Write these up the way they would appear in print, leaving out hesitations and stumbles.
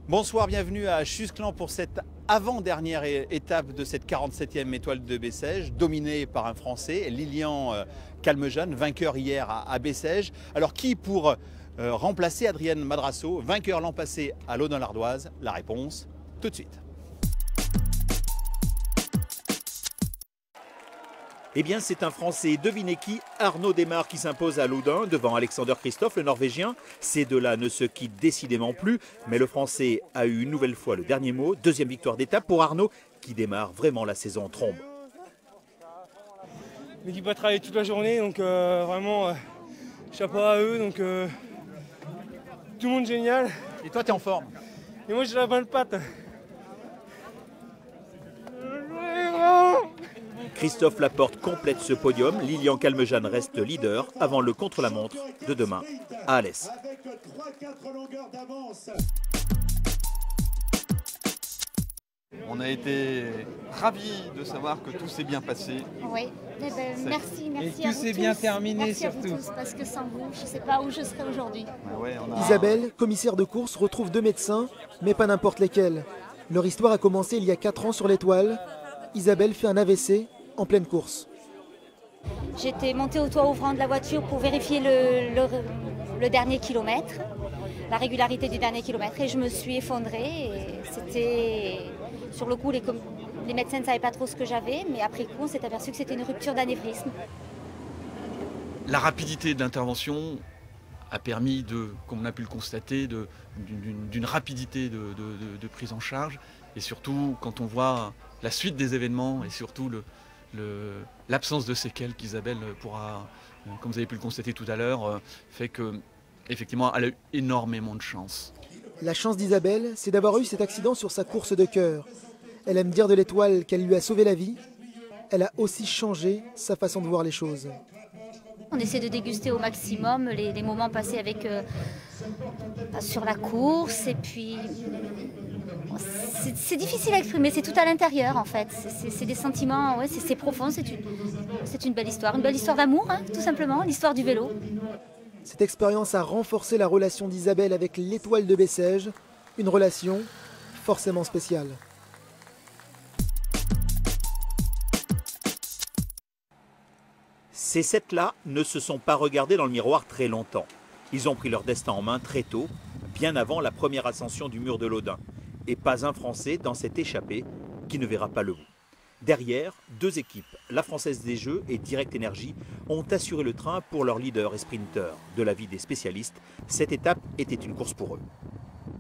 Bonsoir, bienvenue à Chusclan pour cette avant-dernière étape de cette 47e étoile de Bessèges, dominée par un Français, Lilian Calmejean, vainqueur hier à Bessèges. Alors qui pour remplacer Adrien Madrasso, vainqueur l'an passé à Laudun-l'Ardoise? La réponse tout de suite. Eh bien, c'est un Français, devinez qui, Arnaud Démarre, qui s'impose à Laudun devant Alexander Kristoff, le Norvégien. Ces deux-là ne se quittent décidément plus, mais le Français a eu une nouvelle fois le dernier mot. Deuxième victoire d'étape pour Arnaud, qui démarre vraiment la saison en trombe. L'équipe a travaillé toute la journée, donc vraiment chapeau à eux. Donc, tout le monde génial. Et toi, tu es en forme? Et moi, j'ai la bonne patte. Christophe Laporte complète ce podium. Lilian Calmejean reste leader avant le contre-la-montre de demain à Alès. On a été ravis de savoir que tout s'est bien passé. Oui, eh ben, merci et à tout vous s'est tous. bien terminé merci surtout. À vous tous, parce que sans vous, je ne sais pas où je serais aujourd'hui. Isabelle, commissaire de course, retrouve deux médecins, mais pas n'importe lesquels. Leur histoire a commencé il y a 4 ans sur l'étoile. Isabelle fait un AVC en pleine course. J'étais montée au toit ouvrant de la voiture pour vérifier le dernier kilomètre, la régularité du dernier kilomètre, et je me suis effondrée. Et c'était, sur le coup, les médecins ne savaient pas trop ce que j'avais, mais après coup, on s'est aperçu que c'était une rupture d'anévrisme. La rapidité de l'intervention a permis, comme on a pu le constater, d'une rapidité de prise en charge. Et surtout, quand on voit la suite des événements et surtout l'absence de séquelles qu'Isabelle pourra, comme vous avez pu le constater tout à l'heure, fait qu'effectivement, elle a eu énormément de chance. La chance d'Isabelle, c'est d'avoir eu cet accident sur sa course de cœur. Elle aime dire de l'étoile qu'elle lui a sauvé la vie. Elle a aussi changé sa façon de voir les choses. On essaie de déguster au maximum les moments passés avec, sur la course, et puis c'est difficile à exprimer, c'est tout à l'intérieur en fait, c'est des sentiments, ouais, c'est profond, c'est une belle histoire d'amour, hein, tout simplement, l'histoire du vélo. Cette expérience a renforcé la relation d'Isabelle avec l'étoile de Bessèges, une relation forcément spéciale. Ces 7-là ne se sont pas regardés dans le miroir très longtemps. Ils ont pris leur destin en main très tôt, bien avant la première ascension du mur de Laudun. Et pas un Français dans cette échappée qui ne verra pas le bout. Derrière, 2 équipes, la Française des Jeux et Direct Énergie, ont assuré le train pour leurs leaders et sprinteurs. De l'avis des spécialistes, cette étape était une course pour eux.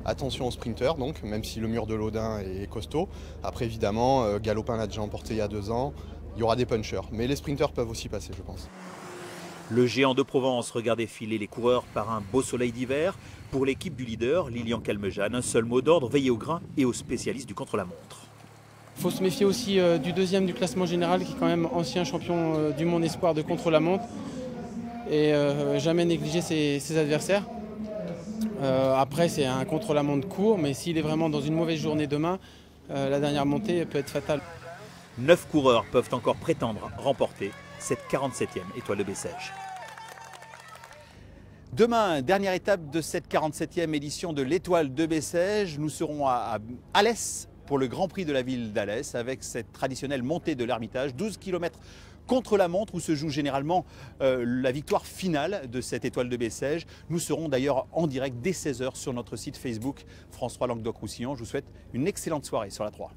Attention aux sprinteurs, donc, même si le mur de Laudun est costaud. Après, évidemment, Galopin l'a déjà emporté il y a 2 ans. Il y aura des punchers, mais les sprinteurs peuvent aussi passer, je pense. Le géant de Provence regarde défiler les coureurs par un beau soleil d'hiver. Pour l'équipe du leader, Lilian Calmejean, un seul mot d'ordre, veiller au grain et aux spécialistes du contre-la-montre. Il faut se méfier aussi du deuxième du classement général, qui est quand même ancien champion du monde espoir de contre-la-montre. Et jamais négliger ses adversaires. Après, c'est un contre-la-montre court, mais s'il est vraiment dans une mauvaise journée demain, la dernière montée peut être fatale. 9 coureurs peuvent encore prétendre remporter cette 47e étoile de Bessèges. Demain, dernière étape de cette 47e édition de l'étoile de Bessèges. Nous serons à Alès pour le Grand Prix de la ville d'Alès avec cette traditionnelle montée de l'Ermitage, 12 km contre la montre où se joue généralement la victoire finale de cette étoile de Bessèges. Nous serons d'ailleurs en direct dès 16 h sur notre site Facebook France 3 Languedoc-Roussillon. Je vous souhaite une excellente soirée sur la 3.